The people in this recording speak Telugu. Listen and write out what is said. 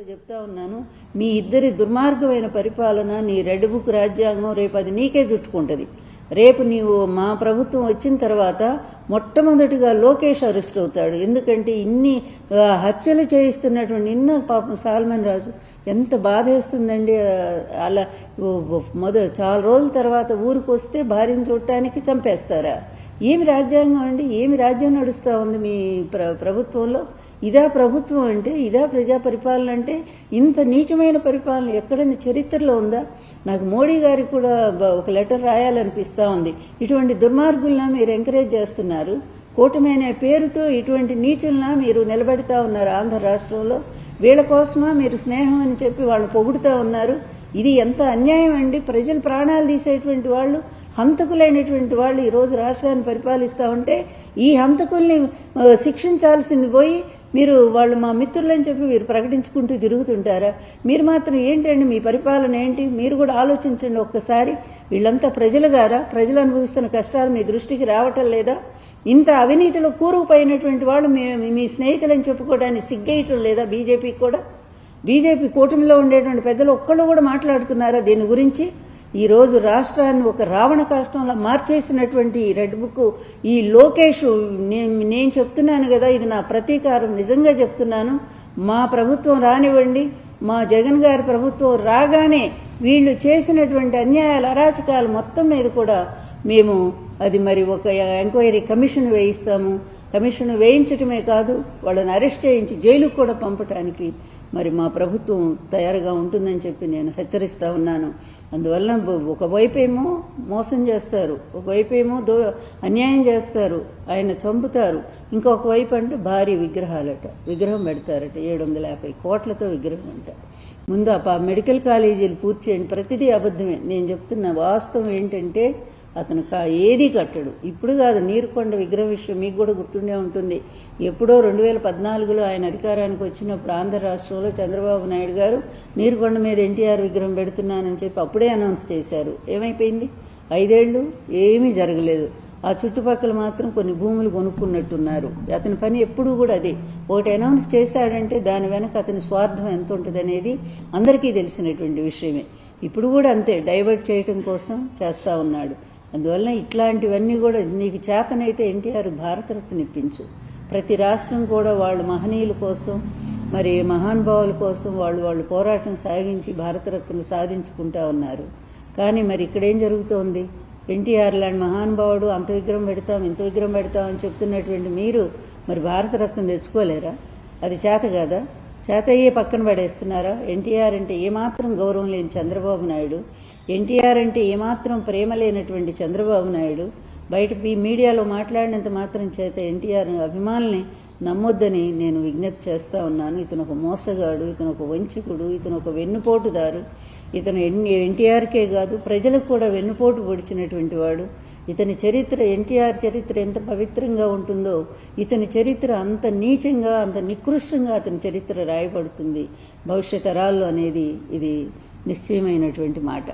చెప్తా ఉన్నాను, మీ ఇద్దరి దుర్మార్గమైన పరిపాలన, నీ రెడ్ బుక్ రాజ్యాంగం రేపు అది నీకే చుట్టుకుంటుంది. రేపు నీవు మా ప్రభుత్వం వచ్చిన తర్వాత మొట్టమొదటిగా లోకేష్ అరెస్ట్ అవుతాడు. ఎందుకంటే ఇన్ని హత్యలు చేయిస్తున్నటువంటి నిన్న పాపం సాల్మన్ రాజు ఎంత బాధేస్తుందండి. అలా చాలా రోజుల తర్వాత ఊరికి వస్తే భార్యను చూడటానికి చంపేస్తారా? ఏమి రాజ్యాంగం అండి? ఏమి రాజ్యం నడుస్తూ ఉంది మీ ప్రభుత్వంలో? ఇదా ప్రభుత్వం అంటే? ఇదా ప్రజా పరిపాలన అంటే? ఇంత నీచమైన పరిపాలన ఎక్కడైనా చరిత్రలో ఉందా? నాకు మోడీ గారికి కూడా ఒక లెటర్ రాయాలనిపిస్తూ ఉంది. ఇటువంటి దుర్మార్గులన మీరు ఎంకరేజ్ చేస్తున్నారు, కూటమి అనే పేరుతో ఇటువంటి నీచులన మీరు నిలబెడతా ఉన్నారు ఆంధ్ర రాష్ట్రంలో. వీళ్ళ కోసమా మీరు స్నేహం అని చెప్పి వాళ్ళు పొగుడుతూ ఉన్నారు? ఇది ఎంత అన్యాయం అండి. ప్రజల ప్రాణాలు తీసేటువంటి వాళ్ళు, హంతకులైనటువంటి వాళ్ళు ఈరోజు రాష్ట్రాన్ని పరిపాలిస్తూ ఉంటే ఈ హంతకుల్ని శిక్షించాల్సింది పోయి మీరు వాళ్ళు మా మిత్రులని చెప్పి మీరు ప్రకటించుకుంటూ తిరుగుతుంటారా? మీరు మాత్రం ఏంటండి, మీ పరిపాలన ఏంటి? మీరు కూడా ఆలోచించండి ఒక్కసారి. వీళ్ళంతా ప్రజలు గారా? ప్రజలు అనుభవిస్తున్న కష్టాలు మీ దృష్టికి రావటం లేదా? ఇంత అవినీతిలో కూరుకుపోయినటువంటి వాళ్ళు మీ స్నేహితులని చెప్పుకోవడానికి సిగ్గేయటం లేదా బీజేపీకి కూడా? బీజేపీ కూటమిలో ఉండేటువంటి పెద్దలు ఒక్కళ్ళు కూడా మాట్లాడుతున్నారా దీని గురించి? ఈరోజు రాష్ట్రాన్ని ఒక రావణ కాష్టంలో మార్చేసినటువంటి ఈ రెడ్ బుక్, ఈ లోకేష్, నేను చెప్తున్నాను కదా, ఇది నా ప్రతీకారం. నిజంగా చెప్తున్నాను. మా ప్రభుత్వం రానివ్వండి, మా జగన్ గారి ప్రభుత్వం రాగానే వీళ్ళు చేసినటువంటి అన్యాయాలు, అరాచకాలు మొత్తం మీద కూడా మేము అది మరి ఒక ఎంక్వైరీ కమిషన్ వేయిస్తాము. కమిషన్ వేయించటమే కాదు, వాళ్ళని అరెస్ట్ చేయించి జైలుకు కూడా పంపటానికి మరి మా ప్రభుత్వం తయారుగా ఉంటుందని చెప్పి నేను హెచ్చరిస్తా ఉన్నాను. అందువల్ల ఒకవైపేమో మోసం చేస్తారు, ఒకవైపేమో అన్యాయం చేస్తారు, ఆయన చంపుతారు. ఇంకొక వైపు అంటే భారీ విగ్రహాలట, విగ్రహం పెడతారట 750 కోట్లతో విగ్రహం అంట. ముందు ఆ మెడికల్ కాలేజీలు పూర్తి చేయండి. ప్రతిదీ అబద్ధమే. నేను చెప్తున్న వాస్తవం ఏంటంటే అతను ఏది కట్టడు. ఇప్పుడు కాదు, నీరుకొండ విగ్రహం విషయం మీకు కూడా గుర్తుండే ఉంటుంది. ఎప్పుడో 2014లో ఆయన అధికారానికి వచ్చినప్పుడు ఆంధ్ర రాష్ట్రంలో చంద్రబాబు నాయుడు గారు నీరుకొండ మీద ఎన్టీఆర్ విగ్రహం పెడుతున్నానని చెప్పి అప్పుడే అనౌన్స్ చేశారు. ఏమైపోయింది? 5 ఏళ్ళు ఏమీ జరగలేదు. ఆ చుట్టుపక్కల మాత్రం కొన్ని భూములు కొనుక్కున్నట్టున్నారు. అతని పని ఎప్పుడూ కూడా అదే. ఒకటి అనౌన్స్ చేశాడంటే దాని వెనక అతని స్వార్థం ఎంత ఉంటుంది అనేది అందరికీ తెలిసినటువంటి విషయమే. ఇప్పుడు కూడా అంతే, డైవర్ట్ చేయటం కోసం చేస్తూ ఉన్నాడు. అందువల్ల ఇట్లాంటివన్నీ కూడా నీకు చేతనైతే ఎన్టీఆర్ భారతరత్న ఇప్పించు. ప్రతి రాష్ట్రం కూడా వాళ్ళు మహనీయుల కోసం, మరి మహానుభావుల కోసం వాళ్ళు పోరాటం సాగించి భారతరత్న సాధించుకుంటా ఉన్నారు. కానీ మరి ఇక్కడేం జరుగుతోంది? ఎన్టీఆర్ లాంటి మహానుభావుడు అంత విగ్రహం పెడతాం, ఇంత విగ్రహం పెడతాం అని చెప్తున్నటువంటి మీరు మరి భారతరత్న తెచ్చుకోలేరా? అది చేత కాదా? చేత అయ్యే పక్కన పడేస్తున్నారా? ఎన్టీఆర్ అంటే ఏమాత్రం గౌరవం లేని చంద్రబాబు నాయుడు, ఎన్టీఆర్ అంటే ఏమాత్రం ప్రేమ లేనటువంటి చంద్రబాబు నాయుడు బయట మీడియాలో మాట్లాడినంత మాత్రం చేత ఎన్టీఆర్ అభిమానుల్ని నమ్మొద్దని నేను విజ్ఞప్తి చేస్తా ఉన్నాను. ఇతను ఒక మోసగాడు, ఇతను ఒక వంచకుడు, ఇతను ఒక వెన్నుపోటుదారు. ఇతను ఎన్టీఆర్కే కాదు ప్రజలకు కూడా వెన్నుపోటు పొడిచినటువంటి వాడు. ఇతని చరిత్ర, ఎన్టీఆర్ చరిత్ర ఎంత పవిత్రంగా ఉంటుందో ఇతని చరిత్ర అంత నీచంగా, అంత నికృష్టంగా అతని చరిత్ర రాయబడుతుంది భవిష్యత్ తరాల్లో అనేది ఇది నిశ్చయమైనటువంటి మాట.